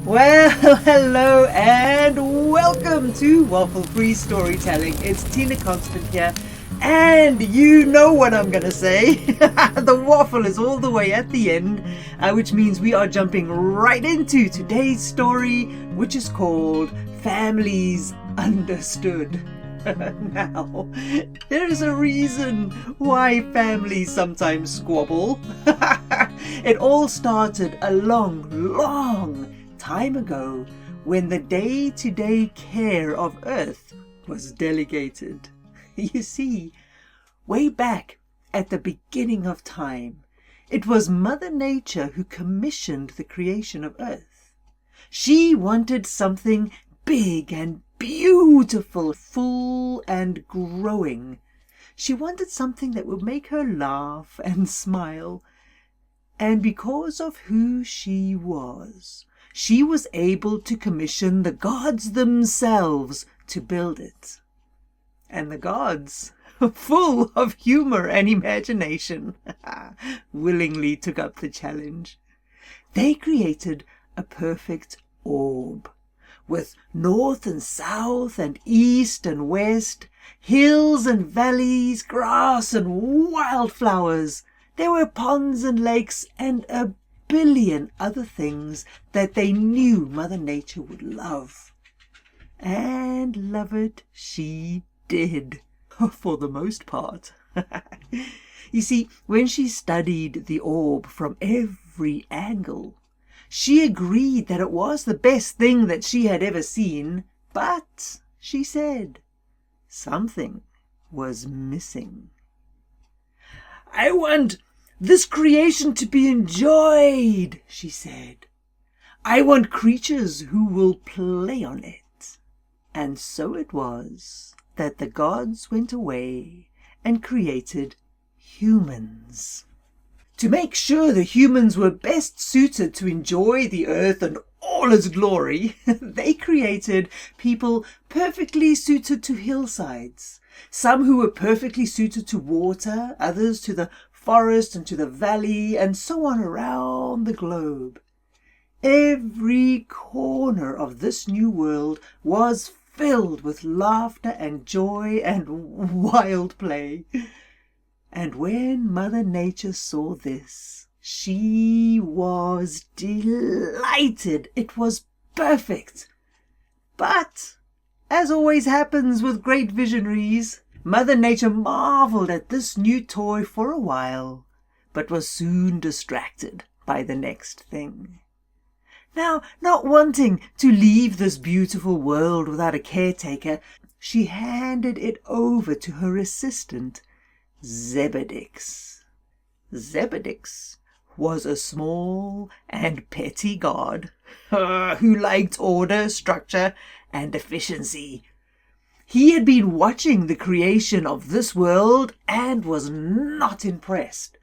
Well, hello and welcome to Waffle-Free Storytelling. It's Tina Konstant here, and you know what I'm gonna say. The waffle is all the way at the end, which means we are jumping right into today's story, which is called Families Understood. Now, there is a reason why families sometimes squabble. It all started a long time ago when the day-to-day care of Earth was delegated. You see, way back at the beginning of time, it was Mother Nature who commissioned the creation of Earth. She wanted something big and beautiful, full and growing. She wanted something that would make her laugh and smile. And because of who she was able to commission the gods themselves to build it. And the gods, full of humor and imagination, willingly took up the challenge. They created a perfect orb, with north and south and east and west, hills and valleys, grass and wildflowers. There were ponds and lakes and a billion other things that they knew Mother Nature would love. And love it she did, for the most part. You see, when she studied the orb from every angle, she agreed that it was the best thing that she had ever seen, but, she said, something was missing. "I want this creation to be enjoyed," she said. "I want creatures who will play on it." And so it was that the gods went away and created humans. To make sure the humans were best suited to enjoy the earth and all its glory, they created people perfectly suited to hillsides, some who were perfectly suited to water, others to the forest and to the valley, and so on around the globe. Every corner of this new world was filled with laughter and joy and wild play. And when Mother Nature saw this, she was delighted. It was perfect. But, as always happens with great visionaries, Mother Nature marveled at this new toy for a while, but was soon distracted by the next thing. Now, not wanting to leave this beautiful world without a caretaker, she handed it over to her assistant, Zebedix. Zebedix was a small and petty god who liked order, structure, and efficiency. He had been watching the creation of this world and was not impressed.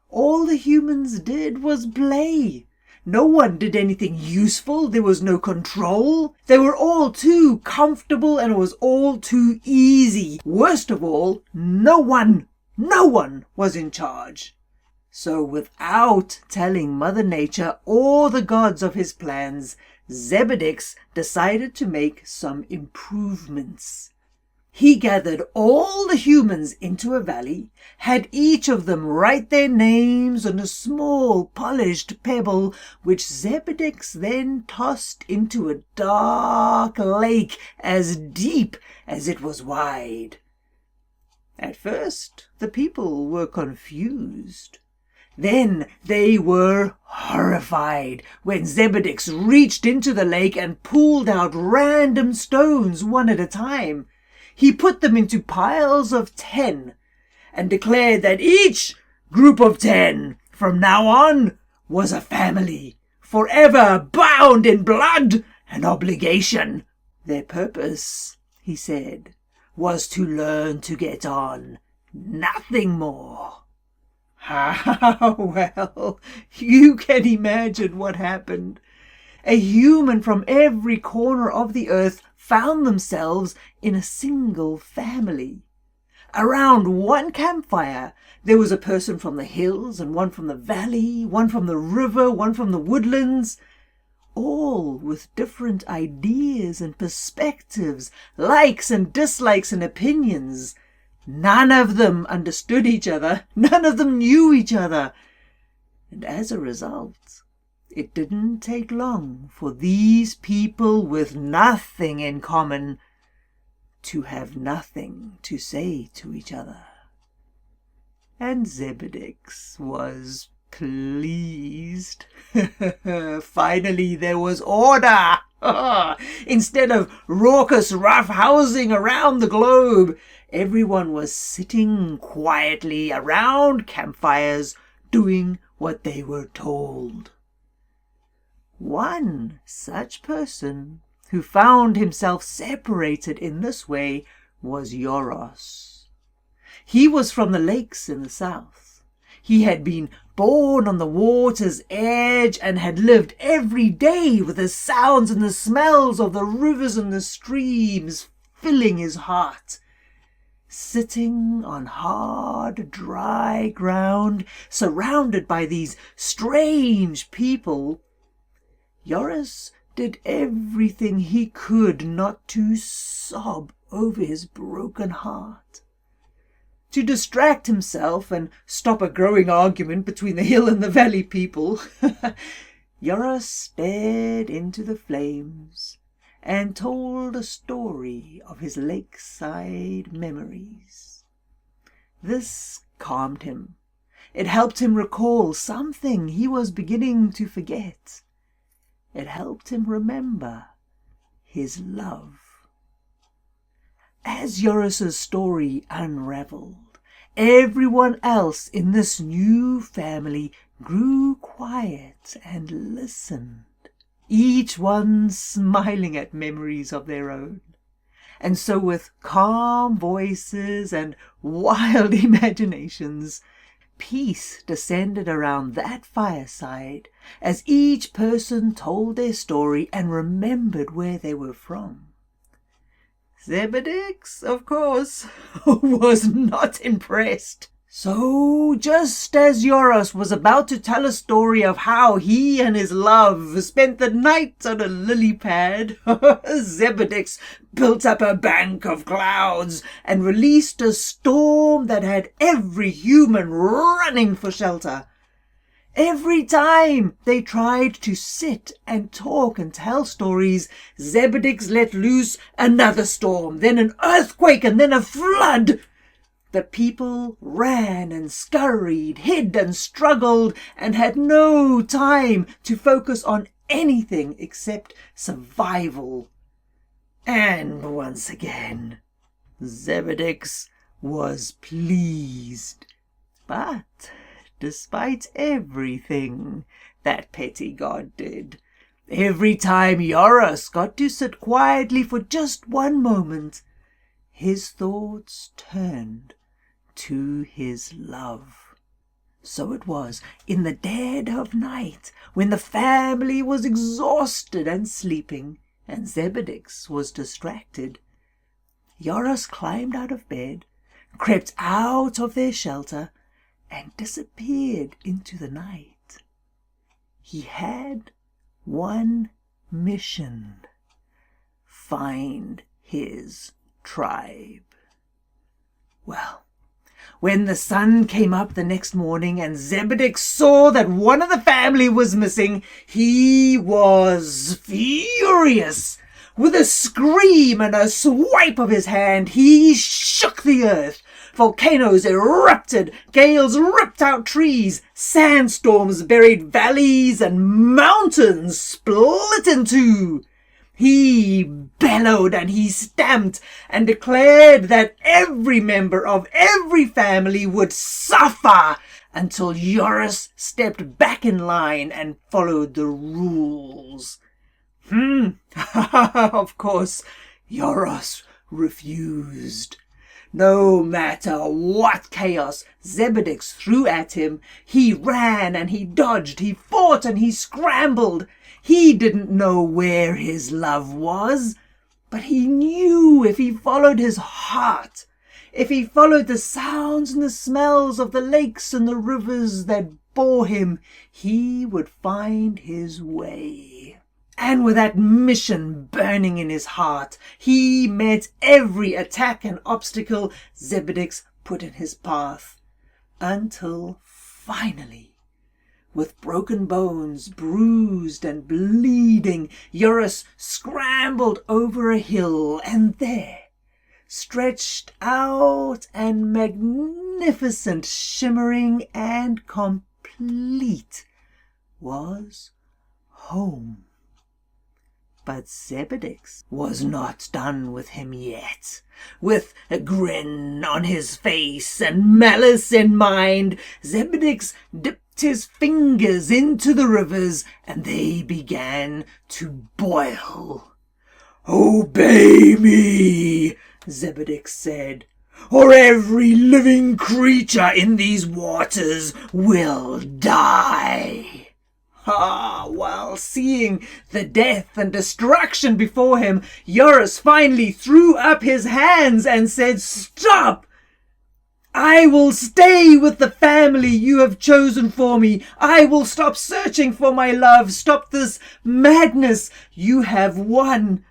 All the humans did was play. No one did anything useful. There was no control. They were all too comfortable and it was all too easy. Worst of all, no one was in charge. So without telling Mother Nature or the gods of his plans, Zebedix decided to make some improvements. He gathered all the humans into a valley, had each of them write their names on a small polished pebble, which Zebedix then tossed into a dark lake as deep as it was wide. At first, the people were confused. Then they were horrified when Zebedix reached into the lake and pulled out random stones one at a time. He put them into piles of 10 and declared that each group of 10 from now on was a family, forever bound in blood and obligation. Their purpose, he said, was to learn to get on, nothing more. Well, you can imagine what happened. A human from every corner of the earth found themselves in a single family. Around one campfire, there was a person from the hills and one from the valley, one from the river, one from the woodlands. all with different ideas and perspectives, likes and dislikes and opinions. None of them understood each other. None of them knew each other. And as a result, it didn't take long for these people with nothing in common to have nothing to say to each other. And Zebedix was pleased. Finally there was order. Instead of raucous roughhousing around the globe, everyone was sitting quietly around campfires, doing what they were told. One such person who found himself separated in this way was Yoros. He was from the lakes in the south. He had been born on the water's edge and had lived every day with the sounds and the smells of the rivers and the streams filling his heart. Sitting on hard, dry ground, surrounded by these strange people, Yoros did everything he could not to sob over his broken heart. To distract himself and stop a growing argument between the hill and the valley people, Yoros stared into the flames and told a story of his lakeside memories. This calmed him. It helped him recall something he was beginning to forget. It helped him remember his love. As Yoros's story unraveled, everyone else in this new family grew quiet and listened, each one smiling at memories of their own. And so with calm voices and wild imaginations, peace descended around that fireside as each person told their story and remembered where they were from. Zebedix, of course, was not impressed. So, just as Yoros was about to tell a story of how he and his love spent the night on a lily pad, Zebedix built up a bank of clouds and released a storm that had every human running for shelter. Every time they tried to sit and talk and tell stories, Zebedix let loose another storm, then an earthquake, and then a flood. The people ran and scurried, hid and struggled, and had no time to focus on anything except survival. And once again, Zebedix was pleased. But despite everything that petty god did, every time Yoros got to sit quietly for just one moment, his thoughts turned to his love. So it was in the dead of night, when the family was exhausted and sleeping, and Zebedix was distracted, Yoros climbed out of bed, crept out of their shelter, and disappeared into the night. He had one mission: find his tribe. Well, when the sun came up the next morning and Zebedix saw that one of the family was missing, he was furious. With a scream and a swipe of his hand, he shook the earth. Volcanoes erupted, gales ripped out trees, sandstorms buried valleys, and mountains split in two. He bellowed and he stamped and declared that every member of every family would suffer until Yoros stepped back in line and followed the rules. Of course, Yoros refused. No matter what chaos Zebedix threw at him, he ran and he dodged, he fought and he scrambled. He didn't know where his love was, but he knew if he followed his heart, if he followed the sounds and the smells of the lakes and the rivers that bore him, he would find his way. And with that mission burning in his heart, he met every attack and obstacle Zebedix put in his path, until finally, with broken bones, bruised and bleeding, Eurus scrambled over a hill, and there, stretched out and magnificent, shimmering and complete, was home. But Zebedix was not done with him yet. With a grin on his face and malice in mind, Zebedix dipped his fingers into the rivers, and they began to boil. "Obey me," Zebedix said, "or every living creature in these waters will die." While seeing the death and destruction before him, Eurus finally threw up his hands and said, "Stop! I will stay with the family you have chosen for me. I will stop searching for my love. Stop this madness. You have won."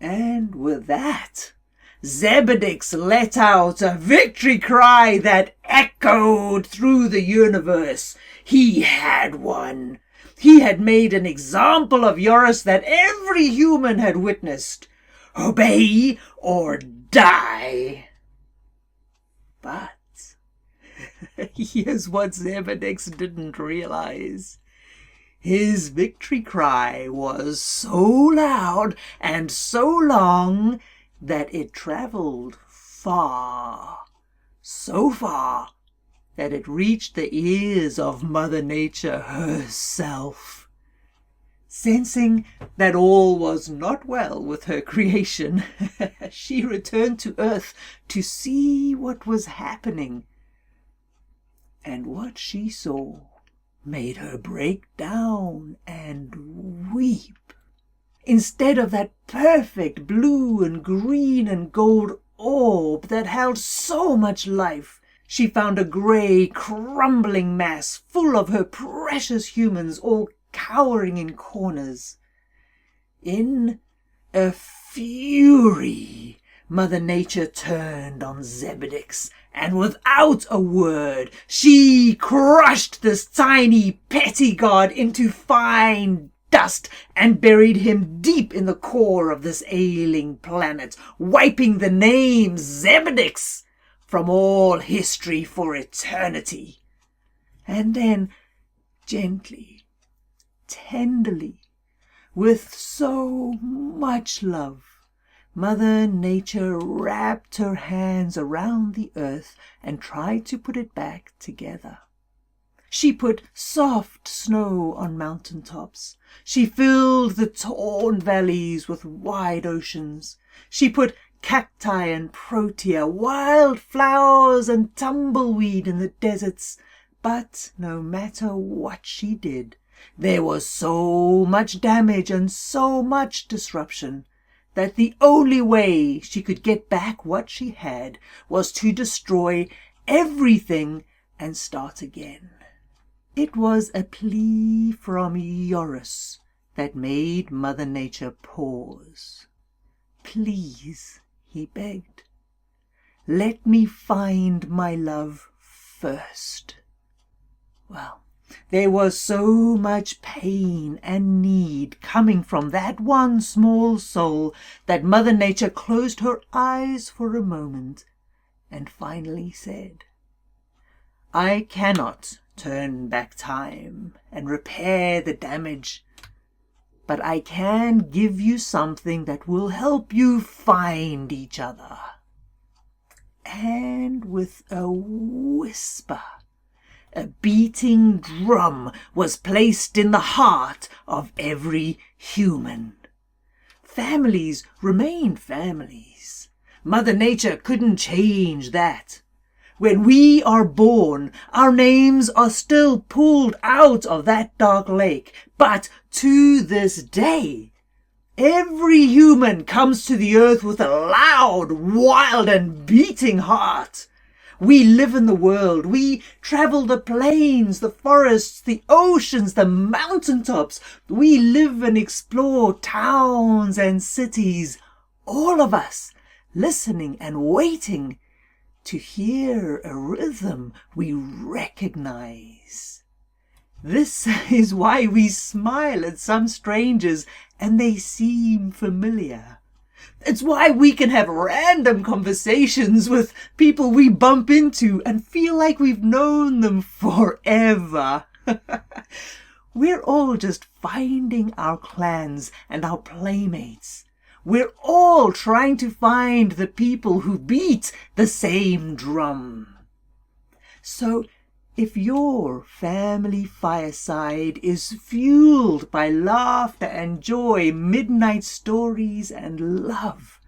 And with that, Zebedix let out a victory cry that echoed through the universe. He had won. He had made an example of Eurus that every human had witnessed. Obey or die. But here's what Zebedix didn't realize. His victory cry was so loud and so long that it traveled far, so far that it reached the ears of Mother Nature herself. Sensing that all was not well with her creation, she returned to Earth to see what was happening. And what she saw made her break down and weep. Instead of that perfect blue and green and gold orb that held so much life, she found a grey, crumbling mass full of her precious humans, all cowering in corners. In a fury, Mother Nature turned on Zebedix, and without a word, she crushed this tiny, petty god into fine dust and buried him deep in the core of this ailing planet, wiping the name Zebedix from all history for eternity. And then, gently, tenderly, with so much love, Mother Nature wrapped her hands around the earth and tried to put it back together. She put soft snow on mountain tops. She filled the torn valleys with wide oceans. She put cacti and protea, wild flowers and tumbleweed in the deserts. But no matter what she did, there was so much damage and so much disruption that the only way she could get back what she had was to destroy everything and start again. It was a plea from Eurus that made Mother Nature pause. "Please," he begged, "let me find my love first." Well, there was so much pain and need coming from that one small soul that Mother Nature closed her eyes for a moment and finally said, "I cannot turn back time and repair the damage, but I can give you something that will help you find each other." And with a whisper, a beating drum was placed in the heart of every human. Families remain families. Mother Nature couldn't change that. When we are born, our names are still pulled out of that dark lake. But to this day, every human comes to the earth with a loud, wild, and beating heart. We live in the world. We travel the plains, the forests, the oceans, the mountaintops. We live and explore towns and cities. All of us listening and waiting to hear a rhythm we recognize. This is why we smile at some strangers and they seem familiar. It's why we can have random conversations with people we bump into and feel like we've known them forever. We're all just finding our clans and our playmates. We're all trying to find the people who beat the same drum. So, if your family fireside is fueled by laughter and joy, midnight stories and love,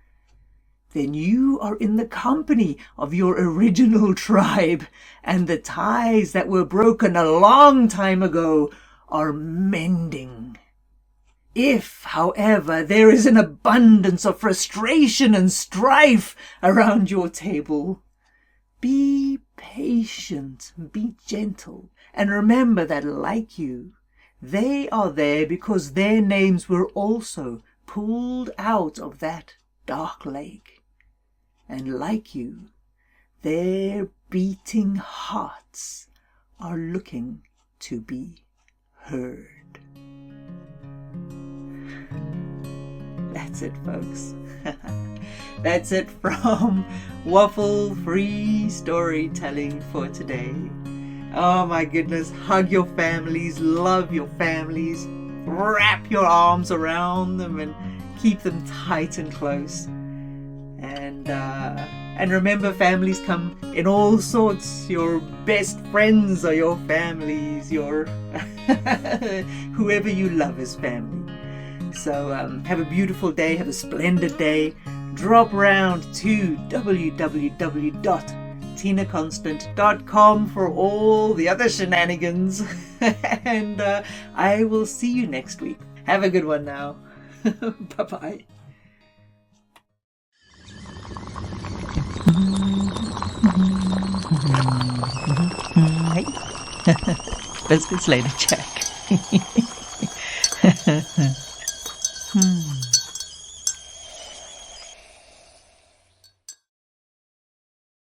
then you are in the company of your original tribe, and the ties that were broken a long time ago are mending. If, however, there is an abundance of frustration and strife around your table, be patient, be gentle, and remember that, like you, they are there because their names were also pulled out of that dark lake. And like you, their beating hearts are looking to be heard. That's it, folks. That's it from Waffle-Free Storytelling for today. Oh my goodness, hug your families, love your families, wrap your arms around them and keep them tight and close. And remember, families come in all sorts. Your best friends are your families, your whoever you love is family. So have a beautiful day, have a splendid day. Drop round to www.tinakonstant.com for all the other shenanigans. And I will see you next week. Have a good one now. Bye-bye. Hey. Biscuits later, Jack.